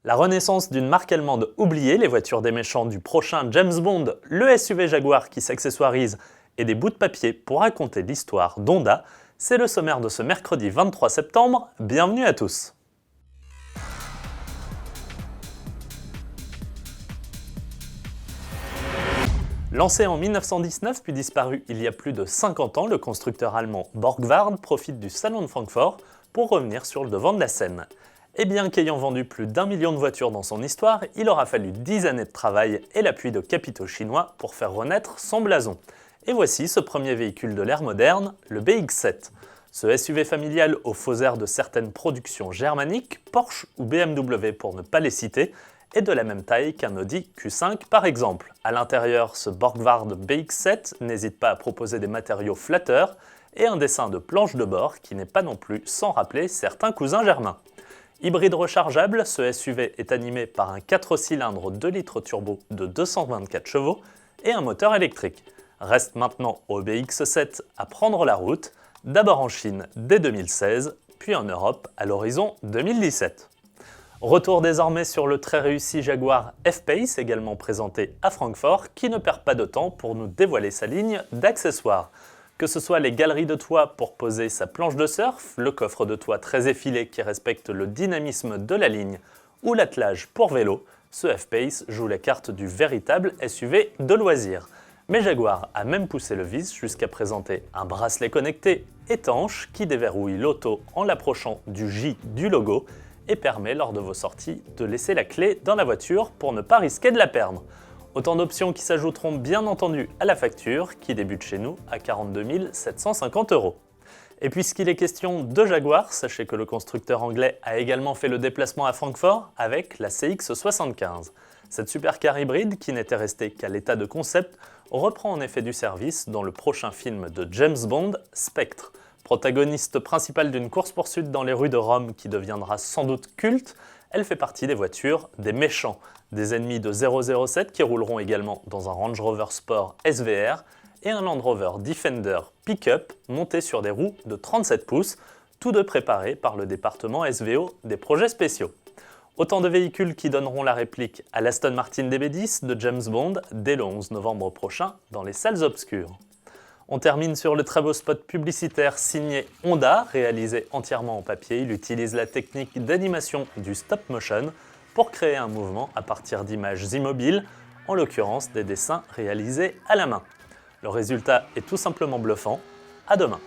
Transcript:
La renaissance d'une marque allemande oubliée, les voitures des méchants du prochain James Bond, le SUV Jaguar qui s'accessoirise et des bouts de papier pour raconter l'histoire d'Honda, c'est le sommaire de ce mercredi 23 septembre. Bienvenue à tous. Lancé en 1919 puis disparu il y a plus de 50 ans, le constructeur allemand Borgward profite du salon de Francfort pour revenir sur le devant de la scène. Et bien qu'ayant vendu plus d'1 million de voitures dans son histoire, il aura fallu 10 années de travail et l'appui de capitaux chinois pour faire renaître son blason. Et voici ce premier véhicule de l'ère moderne, le BX7. Ce SUV familial aux faux airs de certaines productions germaniques, Porsche ou BMW pour ne pas les citer, est de la même taille qu'un Audi Q5 par exemple. À l'intérieur, ce Borgward BX7 n'hésite pas à proposer des matériaux flatteurs et un dessin de planche de bord qui n'est pas non plus sans rappeler certains cousins germains. Hybride rechargeable, ce SUV est animé par un 4 cylindres 2 litres turbo de 224 chevaux et un moteur électrique. Reste maintenant au BX7 à prendre la route, d'abord en Chine dès 2016, puis en Europe à l'horizon 2017. Retour désormais sur le très réussi Jaguar F-Pace, également présenté à Francfort, qui ne perd pas de temps pour nous dévoiler sa ligne d'accessoires. Que ce soit les galeries de toit pour poser sa planche de surf, le coffre de toit très effilé qui respecte le dynamisme de la ligne, ou l'attelage pour vélo, ce F-Pace joue la carte du véritable SUV de loisirs. Mais Jaguar a même poussé le vice jusqu'à présenter un bracelet connecté étanche qui déverrouille l'auto en l'approchant du J du logo et permet lors de vos sorties de laisser la clé dans la voiture pour ne pas risquer de la perdre. Autant d'options qui s'ajouteront bien entendu à la facture qui débute chez nous à 42 750 €. Et puisqu'il est question de Jaguar, sachez que le constructeur anglais a également fait le déplacement à Francfort avec la CX-75. Cette supercar hybride, qui n'était restée qu'à l'état de concept, reprend en effet du service dans le prochain film de James Bond, Spectre. Protagoniste principale d'une course-poursuite dans les rues de Rome qui deviendra sans doute culte, elle fait partie des voitures des méchants, des ennemis de 007 qui rouleront également dans un Range Rover Sport SVR et un Land Rover Defender Pick-up monté sur des roues de 37 pouces, tous deux préparés par le département SVO des projets spéciaux. Autant de véhicules qui donneront la réplique à l'Aston Martin DB10 de James Bond dès le 11 novembre prochain dans les salles obscures. On termine sur le très beau spot publicitaire signé Honda, réalisé entièrement en papier. Il utilise la technique d'animation du stop motion pour créer un mouvement à partir d'images immobiles, en l'occurrence des dessins réalisés à la main. Le résultat est tout simplement bluffant. À demain.